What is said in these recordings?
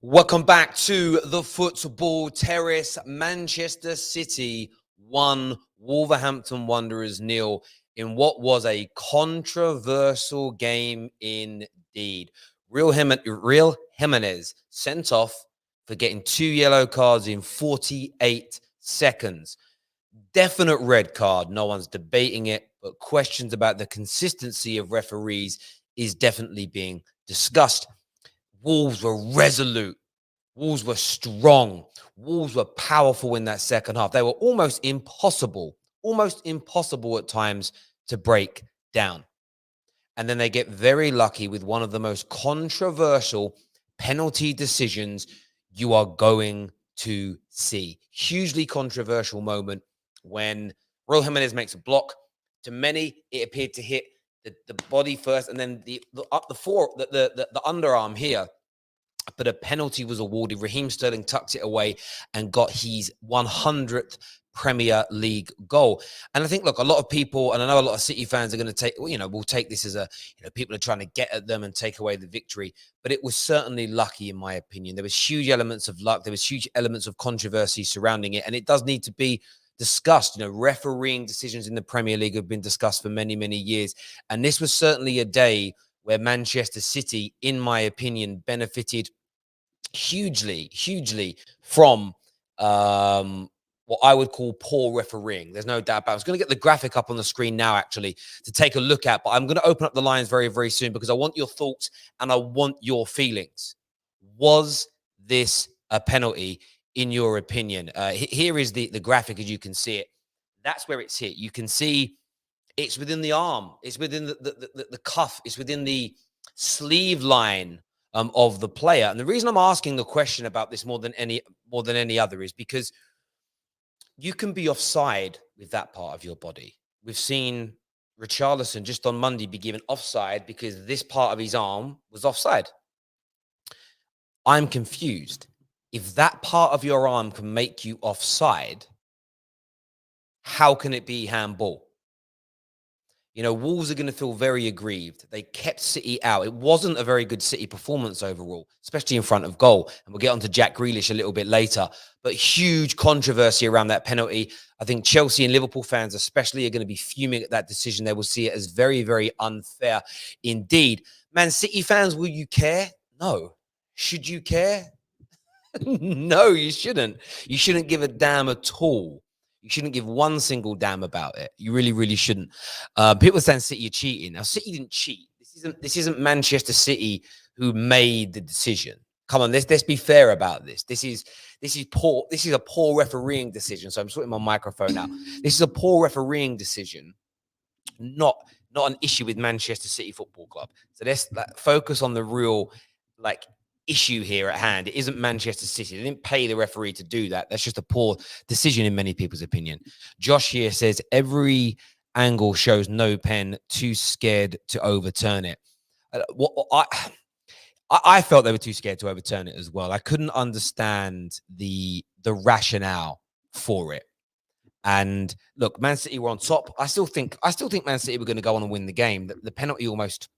Welcome back to the Football Terrace. Manchester City 1, Wolverhampton Wanderers 0 in what was a controversial game indeed. Real Jimenez sent off for getting 2 yellow cards in 48 seconds. Definite red card. No one's debating it, but questions about the consistency of referees is definitely being discussed. Wolves were resolute. Wolves were strong. Wolves were powerful in that second half. They were almost impossible at times to break down. And then they get very lucky with one of the most controversial penalty decisions you are going to see. Hugely controversial moment when Raul Jimenez makes a block. To many, it appeared to hit the body first, and then the underarm here. But a penalty was awarded. Raheem Sterling tucked it away and got his 100th Premier League goal. And I think, look, a lot of people, and I know a lot of City fans are going to take, will take this as people are trying to get at them and take away the victory. But it was certainly lucky, in my opinion. There was huge elements of luck. There was huge elements of controversy surrounding it. And it does need to be discussed. Refereeing decisions in the Premier League have been discussed for many, many years. And this was certainly a day where Manchester City, in my opinion, benefited hugely from what I would call poor refereeing. There's no doubt about it. I was going to get the graphic up on the screen now, actually, to take a look at, but I'm going to open up the lines very, very soon because I want your thoughts and I want your feelings. Was this a penalty, in your opinion? Here is the graphic as you can see it. That's where it's hit. You can see it's within the arm. It's within the cuff. It's within the sleeve line of the player. And the reason I'm asking the question about this more than any other is because you can be offside with that part of your body. We've seen Richarlison just on Monday be given offside because this part of his arm was offside. I'm confused. If that part of your arm can make you offside, how can it be handball? Wolves are going to feel very aggrieved. They kept City out. It wasn't a very good City performance overall, especially in front of goal. And we'll get on to Jack Grealish a little bit later. But huge controversy around that penalty. I think Chelsea and Liverpool fans especially are going to be fuming at that decision. They will see it as very, very unfair indeed. Man City fans, will you care? No. Should you care? No, you shouldn't. You shouldn't give a damn at all. You shouldn't give one single damn about it. You really, really shouldn't. People are saying City are cheating. Now, City didn't cheat. This isn't Manchester City who made the decision. Come on, let's be fair about this. This is poor. This is a poor refereeing decision. So I'm sorting my microphone now. This is a poor refereeing decision, not an issue with Manchester City Football Club. So let's focus on the real issue here at hand. It isn't Manchester City. They didn't pay the referee to do that. That's just a poor decision in many people's opinion. Josh here says every angle shows no pen, too scared to overturn it. I felt they were too scared to overturn it as well. I couldn't understand the rationale for it. And look, Man City were on top. I still think Man City were going to go on and win the game. The penalty almost.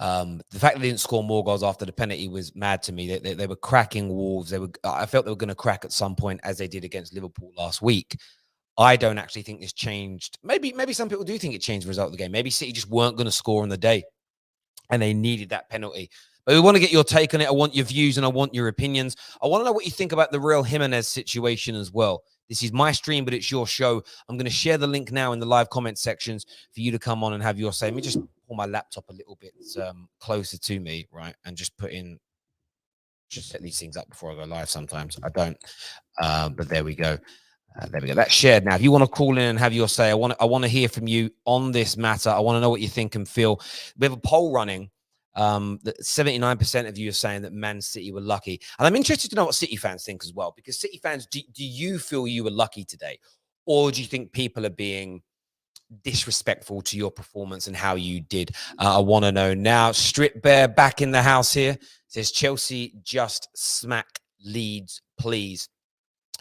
The fact that they didn't score more goals after the penalty was mad to me. They were cracking Wolves. I felt they were going to crack at some point, as they did against Liverpool last week. I don't actually think this changed. Maybe some people do think it changed the result of the game. Maybe City just weren't going to score on the day, and they needed that penalty. But we want to get your take on it. I want your views and I want your opinions. I want to know what you think about the Raul Jimenez situation as well. This is my stream, but it's your show. I'm going to share the link now in the live comment sections for you to come on and have your say. Let me just pull my laptop a little bit closer to me, right? And just set these things up before I go live sometimes. I don't, but there we go. There we go. That's shared now. If you want to call in and have your say, I want to hear from you on this matter. I want to know what you think and feel. We have a poll running. That 79% of you are saying that Man City were lucky. And I'm interested to know what City fans think as well, because City fans, do you feel you were lucky today? Or do you think people are being disrespectful to your performance and how you did? I want to know now. Strip Bear back in the house here. Says Chelsea just smack Leeds, please.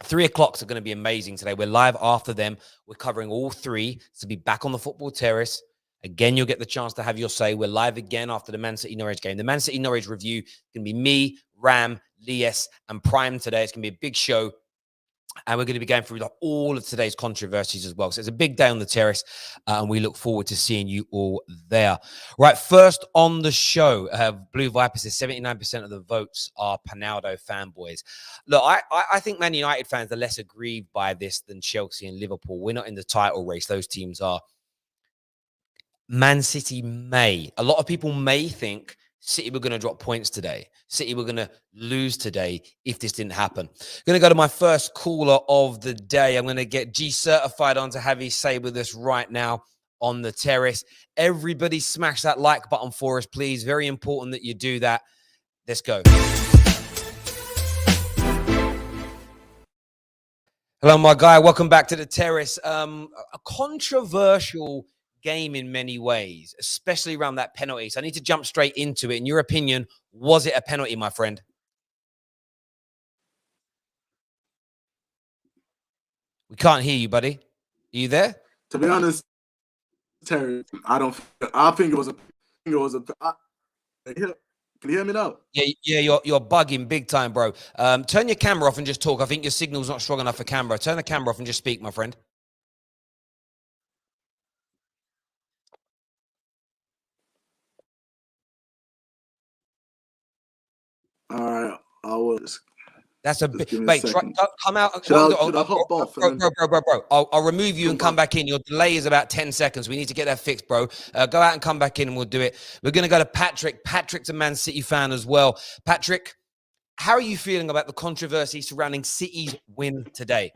3 o'clocks are going to be amazing today. We're live after them. We're covering all three. So be back on the Football Terrace. Again, you'll get the chance to have your say. We're live again after the Man City Norwich game. The Man City Norwich review can be me, Ram, Lies, and Prime today. It's going to be a big show. And we're going to be going through all of today's controversies as well. So it's a big day on the terrace, and we look forward to seeing you all there. Right, first on the show, Blue Viper says 79% of the votes are Panaldo fanboys. Look, I think Man United fans are less aggrieved by this than Chelsea and Liverpool. We're not in the title race. Those teams are. Man City may. A lot of people may think City were going to drop points today. City were going to lose today if this didn't happen. I'm going to go to my first caller of the day. I'm going to get G certified on to have his say with us right now on the terrace. Everybody smash that like button for us, please. Very important that you do that. Let's go. Hello, my guy. Welcome back to the terrace. A controversial game in many ways, especially around that penalty. So I need to jump straight into it. In your opinion, was it a penalty, my friend? We can't hear you, buddy. Are you there? To be honest, Terry, I think it was a. Can you hear me now? Yeah, you're bugging big time, bro. Turn your camera off and just talk. I think your signal's not strong enough for camera. Turn the camera off and just speak, my friend. All right, I was. That's a bit. Wait, come out. Should I hop off? Bro. I'll remove you and come back in. Your delay is about 10 seconds. We need to get that fixed, bro. Go out and come back in and we'll do it. We're going to go to Patrick. Patrick's a Man City fan as well. Patrick, how are you feeling about the controversy surrounding City's win today?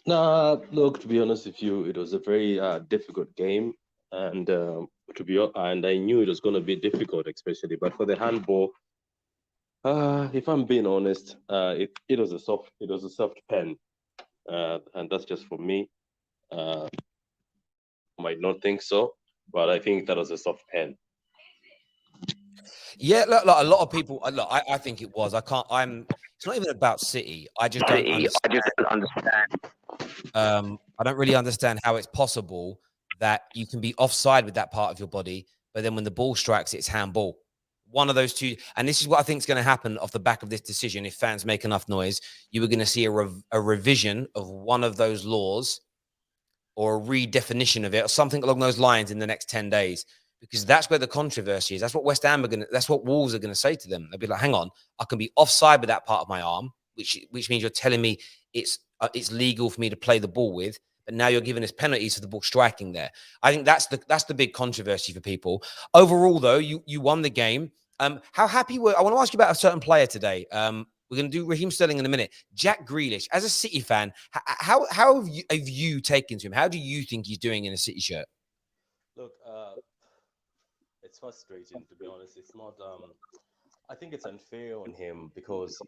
Look, to be honest with you, it was a very difficult game. And I knew it was going to be difficult, especially. But for the handball, if I'm being honest, it was a soft pen, and that's just for me. Might not think so, but I think that was a soft pen. Yeah, look, a lot of people. Look, I think it was. It's not even about City. I just don't understand. I don't really understand how it's possible that you can be offside with that part of your body, but then when the ball strikes, it's handball. One of those two, and this is what I think is going to happen off the back of this decision. If fans make enough noise, you were going to see a revision of one of those laws or a redefinition of it or something along those lines in the next 10 days, because that's where the controversy is. That's what West Ham that's what Wolves are going to say to them. They'll be like, hang on, I can be offside with that part of my arm, which means you're telling me it's legal for me to play the ball with, but now you're giving us penalties for the ball striking there. I think that's the big controversy for people. Overall, though, you won the game. How happy were? I want to ask you about a certain player today. We're going to do Raheem Sterling in a minute. Jack Grealish, as a City fan, how have you taken to him? How do you think he's doing in a City shirt? Look, it's frustrating, to be honest. It's not. I think it's unfair on him because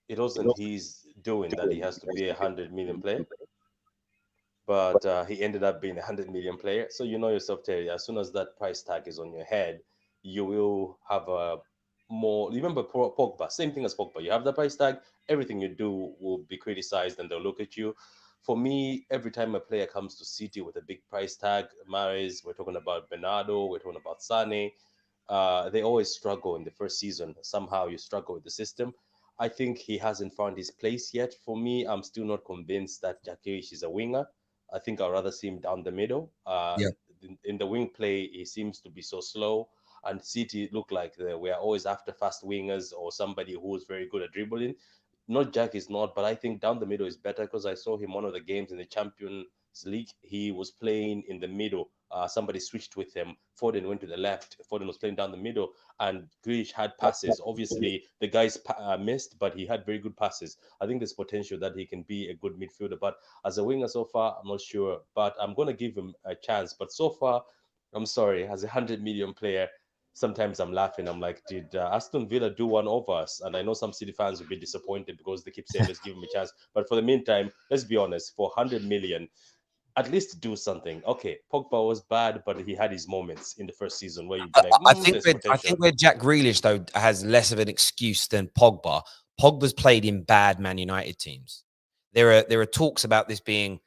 it wasn't his doing that he has to be a 100 million player. But he ended up being a 100 million player. So you know yourself, Terry, as soon as that price tag is on your head, you will have a more. Remember Pogba, same thing as Pogba. You have the price tag, everything you do will be criticized and they'll look at you. For me, every time a player comes to City with a big price tag, Mahrez, we're talking about Bernardo, we're talking about Sane, they always struggle in the first season. Somehow you struggle with the system. I think he hasn't found his place yet. For me, I'm still not convinced that Jack Grealish is a winger. I think I'd rather see him down the middle. In the wing play, he seems to be so slow. And City look like we are always after fast wingers or somebody who is very good at dribbling. Not Jack is not, but I think down the middle is better because I saw him one of the games in the Champions League. He was playing in the middle. Somebody switched with him. Foden went to the left. Foden was playing down the middle, and Grealish had passes. Obviously, the guys missed, but he had very good passes. I think there's potential that he can be a good midfielder. But as a winger so far, I'm not sure. But I'm going to give him a chance. But so far, I'm sorry, as a 100 million player, sometimes I'm laughing. I'm like, did Aston Villa do one over us? And I know some City fans will be disappointed because they keep saying, let's give him a chance. But for the meantime, let's be honest, for 100 million, at least do something. Okay, Pogba was bad, but he had his moments in the first season where you'd be like, I think where Jack Grealish, though, has less of an excuse than Pogba. Pogba's played in bad Man United teams. There are talks about this being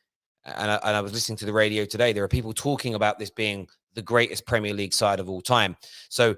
and I was listening to the radio today. There are people talking about this being the greatest Premier League side of all time. So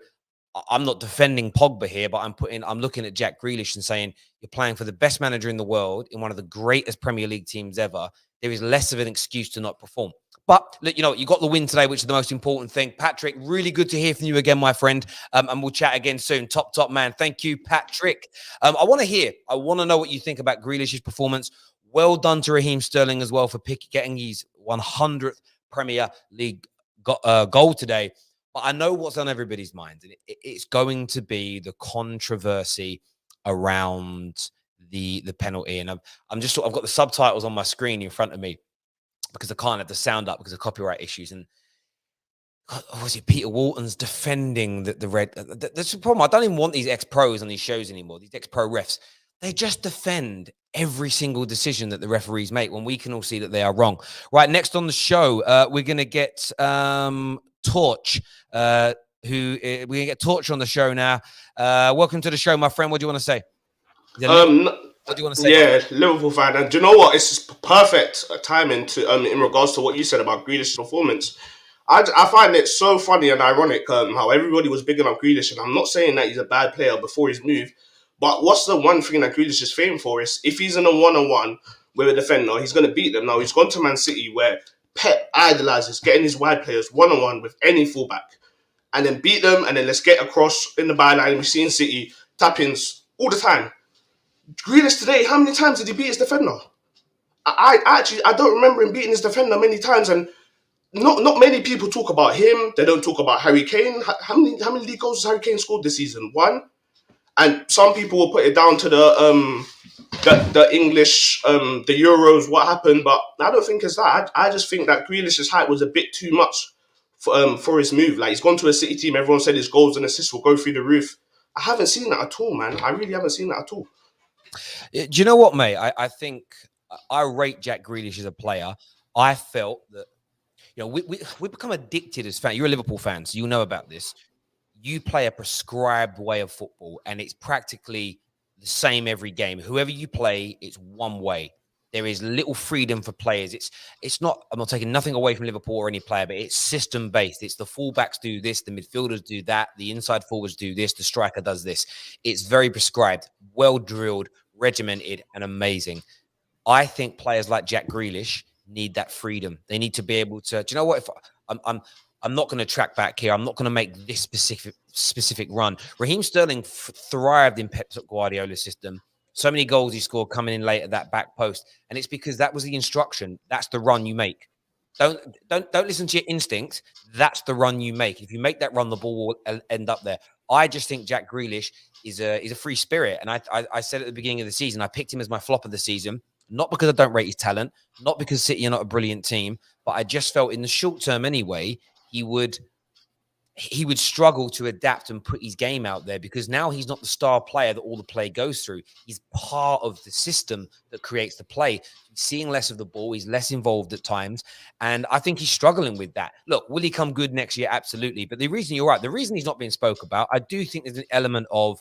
I'm not defending Pogba here, but I'm looking at Jack Grealish and saying, you're playing for the best manager in the world in one of the greatest Premier League teams ever. There is less of an excuse to not perform. But look, you got the win today, which is the most important thing. Patrick, really good to hear from you again, my friend. And we'll chat again soon. Top man. Thank you, Patrick. I want to know what you think about Grealish's performance. Well done to Raheem Sterling as well for getting his 100th Premier League goal today. But I know what's on everybody's mind. And it's going to be the controversy around the penalty. And I've got the subtitles on my screen in front of me because I can't have the sound up because of copyright issues. And was it Peter Walton's defending the red? That's the problem. I don't even want these ex-pros on these shows anymore. These ex-pro refs, they just defend every single decision that the referees make when we can all see that they are wrong. Right, next on the show, we're going to get Torch, we're going to get Torch on the show now. Welcome to the show, my friend. What do you want to say? What do you want to say? Yeah, Liverpool fan. And do you know what? It's perfect timing to in regards to what you said about Grealish's performance. I find it so funny and ironic how everybody was bigging up Grealish, and I'm not saying that he's a bad player before his move, but what's the one thing that Grealish is famed for is if he's in a one-on-one with a defender, he's going to beat them. Now, he's gone to Man City where Pep idolizes getting his wide players one-on-one with any fullback and then beat them, and then let's get across in the byline. We've seen City tap-ins all the time. Grealish today, how many times did he beat his defender? I don't remember him beating his defender many times, and not many people talk about him. They don't talk about Harry Kane. How many league goals has Harry Kane scored this season? 1. And some people will put it down to the English, the Euros, what happened, but I don't think it's that. I just think that Grealish's height was a bit too much for his move. Like, he's gone to a City team, everyone said his goals and assists will go through the roof. I haven't seen that at all, man. I really haven't seen that at all. Do you know what, mate? I think I rate Jack Grealish as a player. I felt that, we become addicted as fans. You're a Liverpool fan, so you know about this. You play a prescribed way of football, and it's practically the same every game. Whoever you play, it's one way. There is little freedom for players. It's not, I'm not taking nothing away from Liverpool or any player, but it's system-based. It's the fullbacks do this, the midfielders do that, the inside forwards do this, the striker does this. It's very prescribed, well-drilled, regimented, and amazing. I think players like Jack Grealish need that freedom. They need to be able to, do you know what? If I'm not going to track back here. I'm not going to make this specific run. Raheem Sterling thrived in Pep Guardiola's system. So many goals he scored coming in late at that back post, and it's because that was the instruction. That's the run you make. Don't listen to your instinct. That's the run you make. If you make that run, the ball will end up there. I just think Jack Grealish is a free spirit, and I said at the beginning of the season, I picked him as my flop of the season, not because I don't rate his talent, not because City are not a brilliant team, but I just felt in the short term anyway, he would struggle to adapt and put his game out there because now he's not the star player that all the play goes through. He's part of the system that creates the play. He's seeing less of the ball. He's less involved at times. And I think he's struggling with that. Look, will he come good next year? Absolutely. But the reason you're right, the reason he's not being spoke about, I do think there's an element of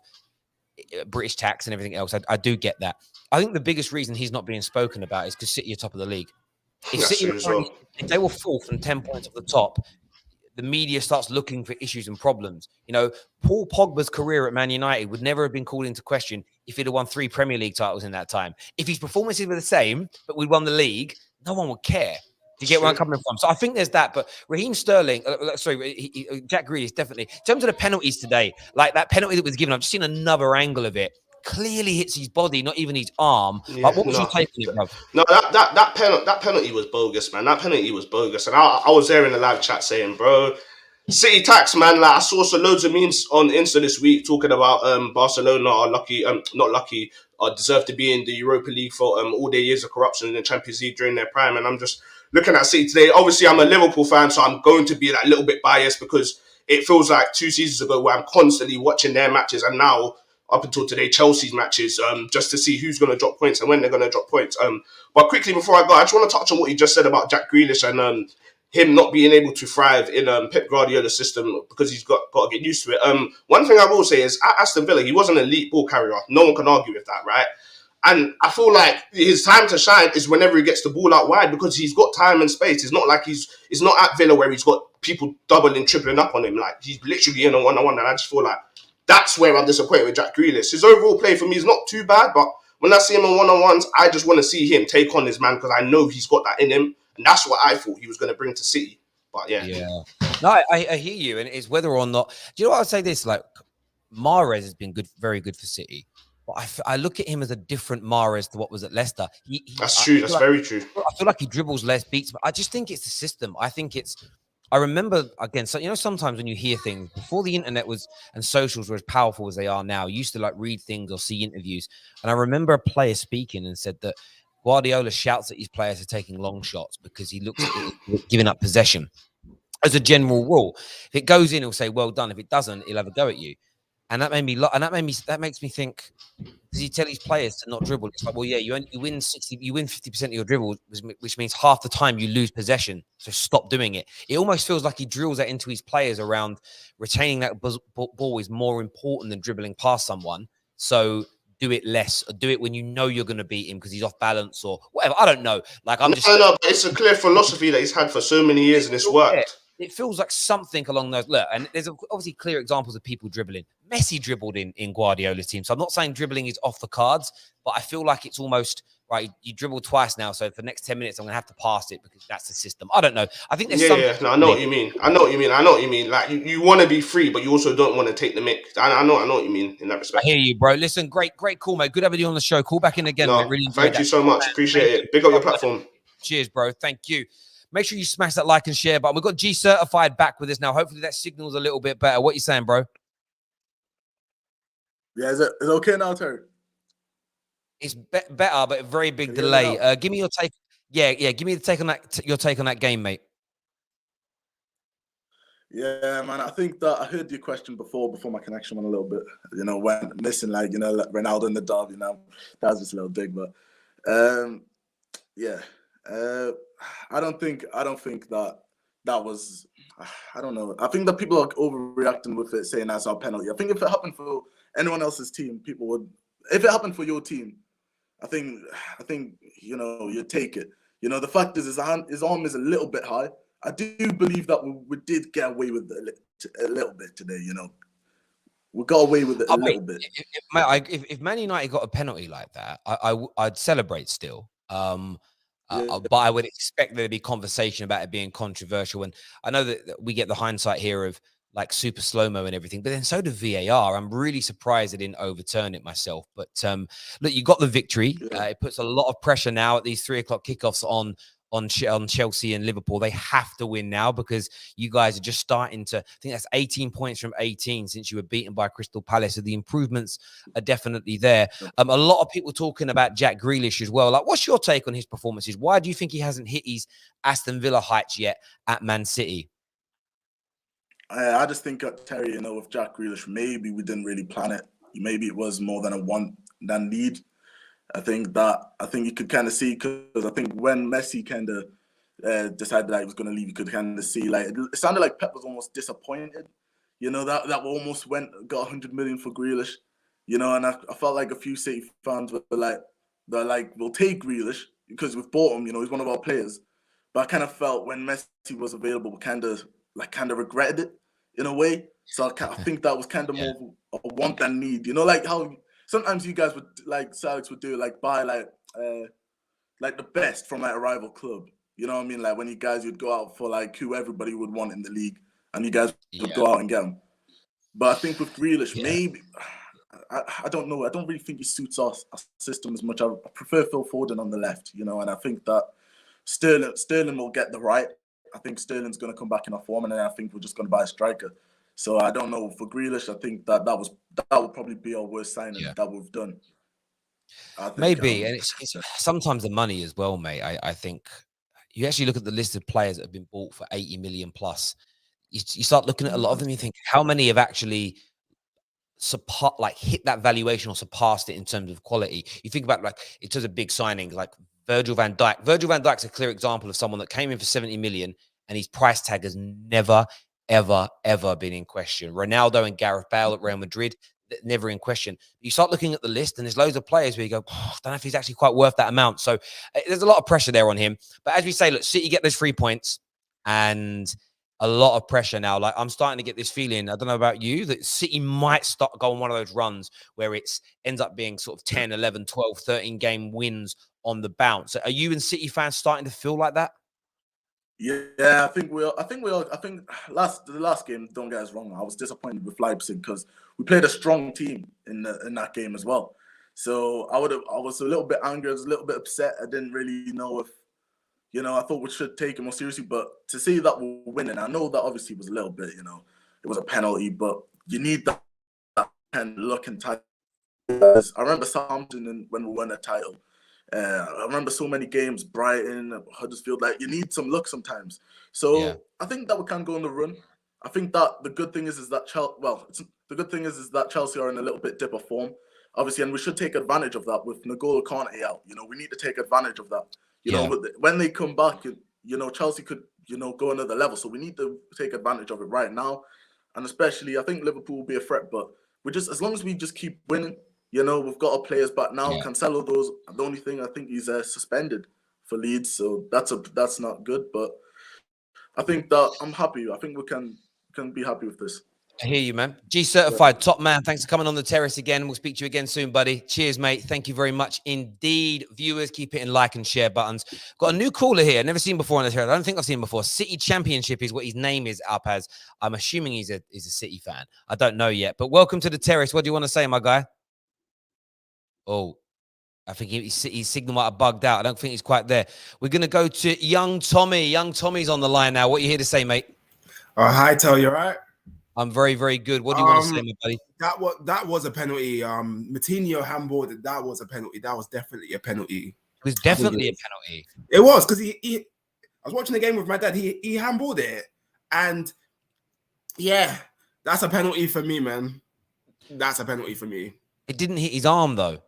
British tax and everything else. I do get that. I think the biggest reason he's not being spoken about is because City are top of the league. If City if they were fourth and 10 points off the top, the media starts looking for issues and problems. Paul Pogba's career at Man United would never have been called into question if he'd have won 3 Premier League titles in that time. If his performances were the same, but we'd won the league, no one would care. Do you get where I'm coming from? So I think there's that. But Raheem Sterling, Jack Grealish, definitely. In terms of the penalties today, like that penalty that was given, I've just seen another angle of it. Clearly hits his body, not even his arm. Yeah, like, what was your take on it, bro? No, that penalty was bogus, man. That penalty was bogus. And I was there in the live chat saying, bro, City tax, man. Like, I saw some loads of memes on Insta this week talking about Barcelona are lucky, not lucky, deserve to be in the Europa League for all their years of corruption in the Champions League during their prime. And I'm just looking at City today. Obviously, I'm a Liverpool fan, so I'm going to be like a little bit biased because it feels like 2 seasons ago where I'm constantly watching their matches, and now up until today, Chelsea's matches, just to see who's going to drop points and when they're going to drop points. But quickly before I go, I just want to touch on what you just said about Jack Grealish and him not being able to thrive in Pep Guardiola's system because he's got to get used to it. One thing I will say is at Aston Villa, he was an elite ball carrier. No one can argue with that, right? And I feel like his time to shine is whenever he gets the ball out wide because he's got time and space. It's not like he's not at Villa where he's got people doubling, tripling up on him. Like, he's literally in a one-on-one, and I just feel like that's where I'm disappointed with Jack Grealish. His overall play for me is not too bad, but when I see him in one-on-ones, I just want to see him take on his man because I know he's got that in him, and that's what I thought he was going to bring to City. But yeah. No, I hear you, and it's whether or not. Do you know what I'd say? This like Mahrez has been good, very good for City. But I look at him as a different Mahrez to what was at Leicester. That's true. That's very true. I feel like he dribbles less, beats, but I just think it's the system. I think it's. I remember again. So sometimes when you hear things before the internet was and socials were as powerful as they are now, you used to like read things or see interviews. And I remember a player speaking and said that Guardiola shouts at his players for taking long shots because he looks at it giving up possession. As a general rule, if it goes in, he'll say, "Well done." If it doesn't, he'll have a go at you. And that makes me think, does he tell his players to not dribble? It's like, well, yeah, you win 50% of your dribbles, which means half the time you lose possession. So stop doing it. It almost feels like he drills that into his players around retaining that ball is more important than dribbling past someone. So do it less, or do it when you know you're going to beat him because he's off balance or whatever. I don't know. Like No, but it's a clear philosophy that he's had for so many years, and it's worked. It feels like something along those. Look, and there's obviously clear examples of people dribbling. Messi dribbled in Guardiola's team, so I'm not saying dribbling is off the cards, but I feel like it's almost right. You dribbled twice now, so for the next 10 minutes, I'm going to have to pass it because that's the system. I don't know. I think there's something. No, I know what you mean. I know what you mean. Like you want to be free, but you also don't want to take the mick. I know what you mean in that respect. I hear you, bro. Listen, great call, mate. Good having you on the show. Call back in again, mate. Really thank you so much. Appreciate it. Big up your platform. Cheers, bro. Thank you. Make sure you smash that like and share button. We've got G certified back with us now. Hopefully that signal's a little bit better. What are you saying, bro? Yeah, is it okay now, Terry? It's better, but a very big delay. Give me your take. Yeah. Give me the take on that. Your take on that game, mate. Yeah, man. I think that I heard your question before my connection went a little bit. Went missing, like Ronaldo in the derby. That was just a little dig, but yeah. I don't think that was. I don't know. I think that people are overreacting with it, saying that's our penalty. I think if it happened for anyone else's team, people would. If it happened for your team, I think you take it. The fact is his arm is a little bit high. I do believe that we did get away with it a little bit today. We got away with it a little bit. If Man United got a penalty like that, I'd celebrate still. But I would expect there to be conversation about it being controversial. And I know that we get the hindsight here of like super slow-mo and everything, but then so did VAR. I'm really surprised they didn't overturn it myself. But look, you got the victory. It puts a lot of pressure now at these 3:00 kickoffs on Chelsea and Liverpool. They have to win now because you guys are just starting to. I think that's 18 points from 18 since you were beaten by Crystal Palace. So the improvements are definitely there. A lot of people talking about Jack Grealish as well. Like, what's your take on his performances? Why do you think he hasn't hit his Aston Villa heights yet at Man City? I just think, Terry, with Jack Grealish, maybe we didn't really plan it. Maybe it was more than a want than need. I think you could kind of see, because I think when Messi kind of decided that he was going to leave, you could kind of see, like, it sounded like Pep was almost disappointed. That we almost got 100 million for Grealish. And I felt like a few City fans were like, we'll take Grealish because we've bought him. He's one of our players. But I kind of felt when Messi was available, we kind of regretted it in a way. So I think that was kind of more of a want than need. Like how sometimes you guys would, like Alex would do, like buy like the best from like a rival club. You know what I mean? Like when you guys would go out for like who everybody would want in the league, and you guys would go out and get them. But I think with Grealish, maybe I don't know. I don't really think he suits our system as much. I prefer Phil Foden on the left, and I think that Sterling will get the right. I think Sterling's going to come back in our form, and then I think we're just going to buy a striker. So I don't know. For Grealish, I think that would probably be our worst signing that we've done. Maybe, and it's sometimes the money as well, mate. I think you actually look at the list of players that have been bought for 80 million plus. You start looking at a lot of them. You think how many have actually hit that valuation or surpassed it in terms of quality. You think about like in terms of big signings, like Virgil van Dijk. Virgil van Dijk's a clear example of someone that came in for 70 million and his price tag has never, ever been in question. Ronaldo and Gareth Bale at Real Madrid, never in question. You start looking at the list, and there's loads of players where you go, I don't know if he's actually quite worth that amount. So there's a lot of pressure there on him. But as we say, look, City get those 3 points, and a lot of pressure now. Like, I'm starting to get this feeling, I don't know about you, that City might start going one of those runs where it ends up being sort of 10, 11, 12, 13 game wins on the bounce. Are you and City fans starting to feel like that? Yeah, I think the last game, don't get us wrong, I was disappointed with Leipzig because we played a strong team in that game as well. So I was a little bit angry, I was a little bit upset. I didn't really know if, I thought we should take it more seriously, but to see that we're winning, I know that obviously was a little bit, it was a penalty, but you need that kind of look and title. I remember Southampton when we won a title. I remember so many games, Brighton, Huddersfield, like you need some luck sometimes. So I think that we can go on the run. I think that the good thing is that Chelsea are in a little bit dip of form, obviously, and we should take advantage of that with N'Golo Kante out. We need to take advantage of that. When they come back, Chelsea could, go another level. So we need to take advantage of it right now. And especially, I think Liverpool will be a threat, but as long as we just keep winning, we've got our players back now. Cancelo, the only thing I think he's suspended for Leeds. So that's not good, but I think that I'm happy. I think we can be happy with this. I hear you, man. G certified, top man. Thanks for coming on the terrace again. We'll speak to you again soon, buddy. Cheers, mate. Thank you very much indeed. Viewers, keep hitting like and share buttons. Got a new caller here. Never seen before on the terrace. I don't think I've seen him before. City Championship is what his name is up as. I'm assuming he's a City fan. I don't know yet. But welcome to the terrace. What do you want to say, my guy? Oh, I think his signal might have bugged out. I don't think he's quite there. We're going to go to Young Tommy. Young Tommy's on the line now. What are you here to say, mate? Hi, Tel, you all right? I'm very, very good. What do you want to say, my buddy? That was a penalty. Matinho handballed. That was a penalty. That was definitely a penalty. It was definitely a penalty. It was because I was watching the game with my dad. He handballed it, and yeah, that's a penalty for me, man. That's a penalty for me. It didn't hit his arm though.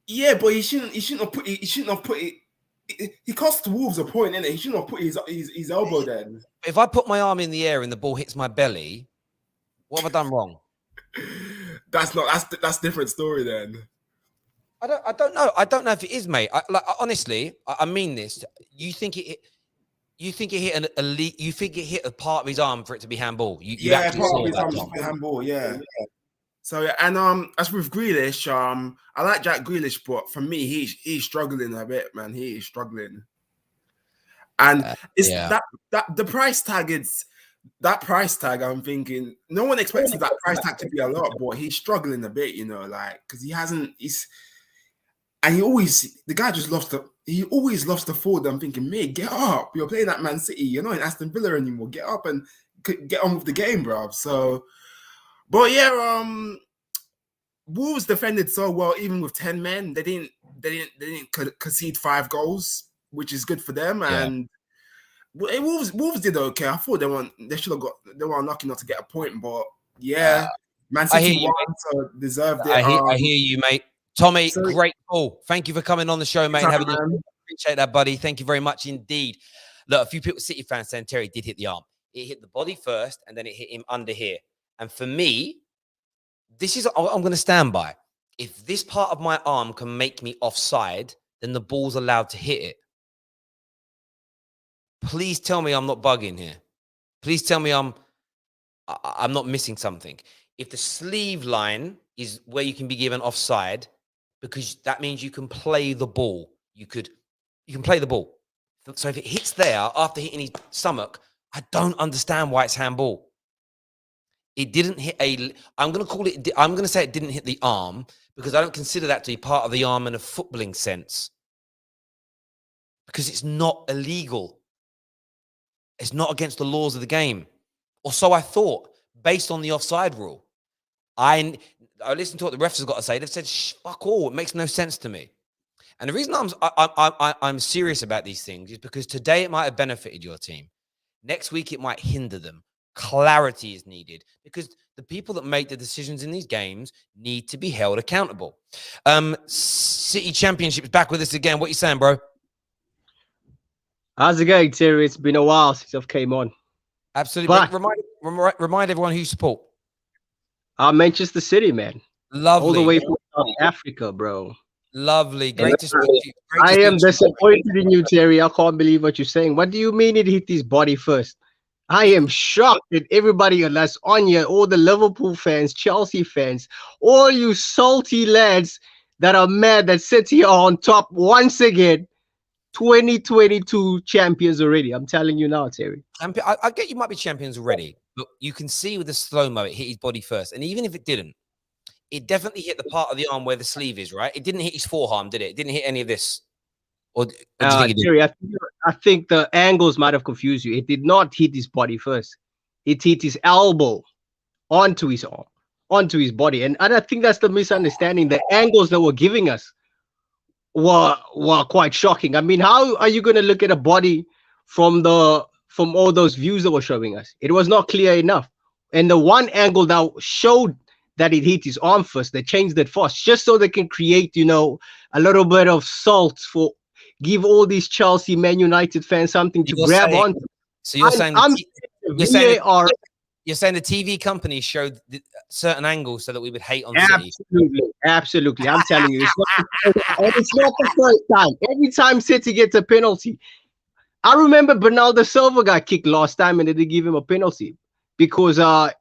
Yeah, but he shouldn't have put it. He cost Wolves a point, innit? He shouldn't have put his elbow there. If I put my arm in the air and the ball hits my belly, what have I done wrong? That's different story then. I don't know. I don't know if it is, mate. Honestly, I mean this. You think it hit a part of his arm for it to be handball? You actually saw that handball, yeah. So yeah, and as with Grealish, I like Jack Grealish, but for me, he's struggling a bit, man. He is struggling, and it's that the price tag is that price tag. I'm thinking no one expects that price tag to be a lot, but he's struggling a bit, because he hasn't. He always loves the forward. I'm thinking, mate, get up. You're playing at Man City. You're not in Aston Villa anymore. Get up and get on with the game, bro. So. But yeah, Wolves defended so well, even with 10 men. They didn't concede 5 goals, which is good for them. Yeah. And Wolves did okay. I thought they were unlucky not to get a point, but yeah, Man City won, so deserved it. I hear you, mate. Tommy, great call. Thank you for coming on the show, mate. Appreciate that, buddy. Thank you very much indeed. Look, a few people, City fans, saying Terry did hit the arm. It hit the body first, and then it hit him under here. And for me, this is I'm going to stand by. If this part of my arm can make me offside, then the ball's allowed to hit it. Please tell me I'm not bugging here. Please tell me I'm not missing something. If the sleeve line is where you can be given offside, because that means you can play the ball. You can play the ball. So if it hits there after hitting his stomach, I don't understand why it's handball. It didn't hit I'm going to say it didn't hit the arm because I don't consider that to be part of the arm in a footballing sense. Because it's not illegal. It's not against the laws of the game. Or so I thought, based on the offside rule. I listened to what the refs have got to say. They've said, fuck all. It makes no sense to me. And the reason I'm serious about these things is because today it might have benefited your team. Next week it might hinder them. Clarity is needed because the people that make the decisions in these games need to be held accountable. City Championship is back with us again. What are you saying, bro? How's it going, Terry? It's been a while since I've came on. Absolutely. Remind everyone who you support. Manchester City, man. Lovely. All the way from South Africa, bro. Lovely. Great to speak to you. Great to I speak am to you. disappointed in you, Terry. I can't believe what you're saying. What do you mean it hit his body first? I am shocked that everybody that's on here, all the Liverpool fans, Chelsea fans, all you salty lads that are mad that City are on top once again. 2022 champions already. I'm telling you now, Terry. I get you might be champions already, but you can see with the slow-mo, it hit his body first. And even if it didn't, it definitely hit the part of the arm where the sleeve is, right? It didn't hit his forearm, did it? It didn't hit any of this. Or do you think it did? Terry, I think the angles might have confused you. It did not hit his body first. It hit his elbow onto his arm, onto his body. And I think that's the misunderstanding. The angles that were giving us were quite shocking. I mean, how are you going to look at a body from all those views that were showing us? It was not clear enough. And the one angle that showed that it hit his arm first, they changed it fast, just so they can create, a little bit of salt give all these Chelsea, Man United fans something to grab onto. So you're saying the TV company showed certain angles so that we would hate on City? Absolutely. I'm telling you, it's not the first time. Every time City gets a penalty, I remember Bernardo Silva got kicked last time and they didn't give him a penalty because I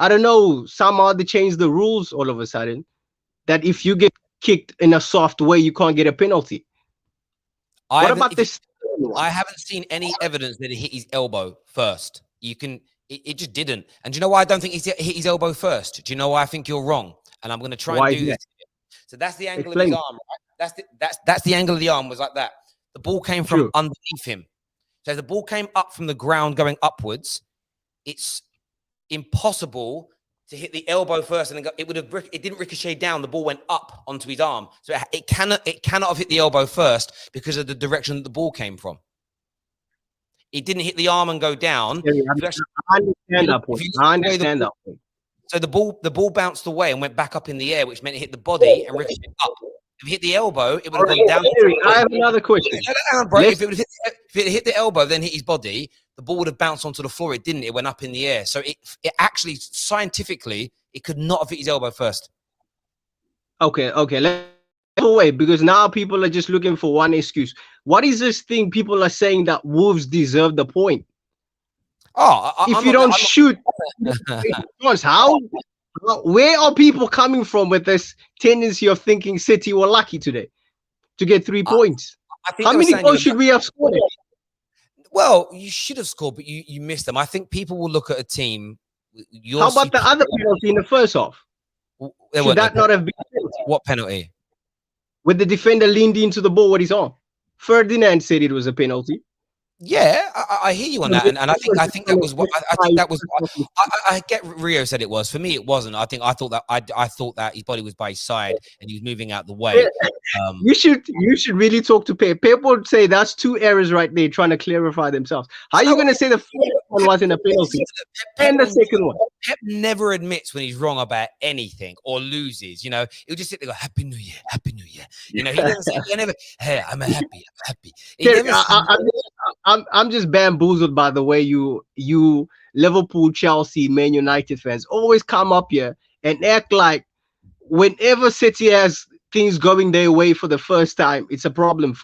don't know, somehow they changed the rules all of a sudden that if you get kicked in a soft way, you can't get a penalty. What about this? I haven't seen any evidence that it hit his elbow first. It just didn't. And do you know why I don't think he hit his elbow first? Do you know why I think you're wrong? And I'm going to try and do this. So that's the angle of his arm, right? That's the angle of the arm was like that. The ball came from underneath him. So the ball came up from the ground going upwards. It's impossible to hit the elbow first, and it didn't ricochet down. The ball went up onto his arm, so it cannot have hit the elbow first because of the direction that the ball came from. It didn't hit the arm and go down. Yeah, I understand that point. I understand that point. So the ball bounced away and went back up in the air, which meant it hit the body and ricocheted up. If it hit the elbow, it would have gone down. I have another question. If it hit the elbow, then hit his body, the ball would have bounced onto the floor. It didn't. It went up in the air. So it actually, scientifically, it could not have hit his elbow first. Okay. Let's go away because now people are just looking for one excuse. What is this thing people are saying that Wolves deserve the point? If you don't shoot, how? Where are people coming from with this tendency of thinking City were lucky today to get 3 points? How many goals should we have scored? Well, you should have scored, but you missed them. I think people will look at a team. How about the other penalty in the first half? Should that not have been a penalty? What penalty? With the defender leaned into the ball with his arm. Ferdinand said it was a penalty. Yeah, I hear you on that, and I think that was what I get. Rio said it was. For me, it wasn't. I thought that his body was by his side and he was moving out the way. You should really talk to Pep. Pep would say that's 2 errors right there, trying to clarify themselves. How are you going to say the first one wasn't a penalty and the second one? Pep never admits when he's wrong about anything or loses. He'll just sit there and go, "Happy New Year, Happy New Year." He doesn't say, "Hey, I'm happy." I'm just bamboozled by the way you Liverpool, Chelsea, Man United fans always come up here and act like whenever City has things going their way for the first time, it's a problem.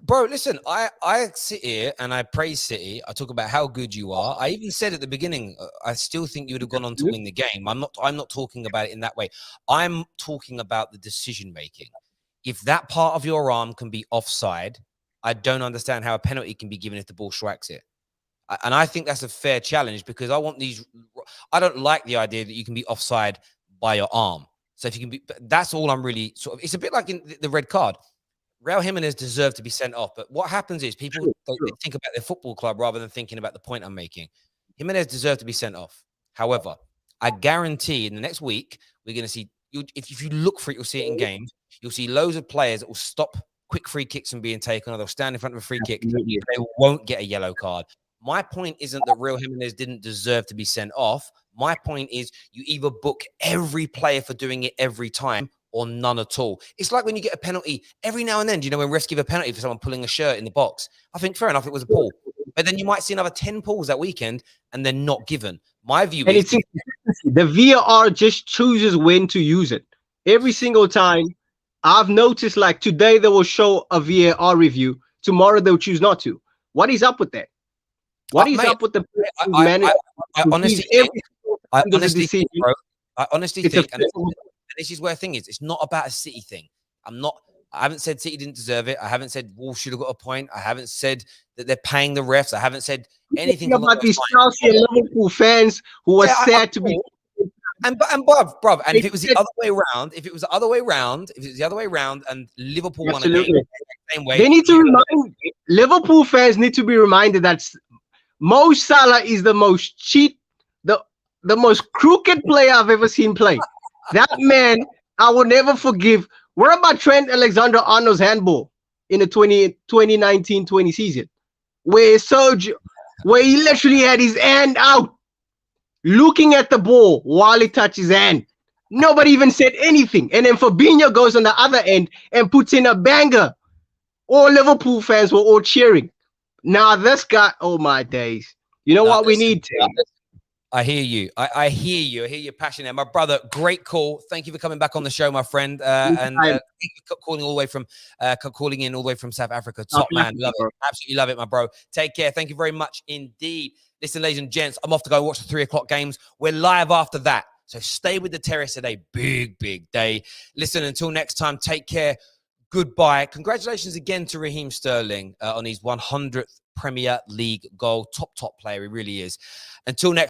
Bro, listen, I sit here and I praise City. I talk about how good you are. I even said at the beginning, I still think you would have gone on to win the game. I'm not talking about it in that way. I'm talking about the decision making. If that part of your arm can be offside, I don't understand how a penalty can be given if the ball strikes it. And I think that's a fair challenge because I don't like the idea that you can be offside by your arm. So if you can be, that's all I'm really it's a bit like in the red card. Raul Jimenez deserved to be sent off. But what happens is people they think about their football club rather than thinking about the point I'm making. Jimenez deserved to be sent off. However, I guarantee in the next week, we're going to see, if you look for it, you'll see it in games. You'll see loads of players that will stop quick free kicks from being taken, or they'll stand in front of a free kick. They won't get a yellow card. My point isn't that Raul Jimenez didn't deserve to be sent off. My point is you either book every player for doing it every time or none at all. It's like when you get a penalty every now and then. Do you know when refs give a penalty for someone pulling a shirt in the box? I think fair enough, it was a pull. But then you might see another 10 pulls that weekend and they're not given. My view and is the VAR just chooses when to use it. Every single time I've noticed, like today they will show a VAR review, tomorrow they'll choose not to. What is up with that? What is up with the I honestly think, bro, I honestly think, and this is where the thing is, it's not about a City thing. I haven't said City didn't deserve it. I haven't said Wolves should have got a point. I haven't said that they're paying the refs. I haven't said anything about these Chelsea and Liverpool fans who are sad to be. And bruv, and if it was the other way around, and Liverpool won again, the same way, they need to remind Liverpool fans need to be reminded that Mo Salah is the most cheat, the most crooked player I've ever seen play. That man, I will never forgive. What about Trent Alexander-Arnold's handball in the 2019-20 season, where he literally had his hand out, looking at the ball while he touched his hand. Nobody even said anything. And then Fabinho goes on the other end and puts in a banger. All Liverpool fans were all cheering. Now this guy, oh my days. You know what we need to? I hear you. I hear you. I hear your passion there. My brother, great call. Thank you for coming back on the show, my friend. And thank you for calling in all the way from South Africa. Top man. Love it. Absolutely love it, my bro. Take care. Thank you very much indeed. Listen, ladies and gents, I'm off to go watch the 3 o'clock games. We're live after that. So stay with the Terrace today. Big day. Listen, until next time, take care. Goodbye. Congratulations again to Raheem Sterling on his 100th Premier League goal. Top player. He really is. Until next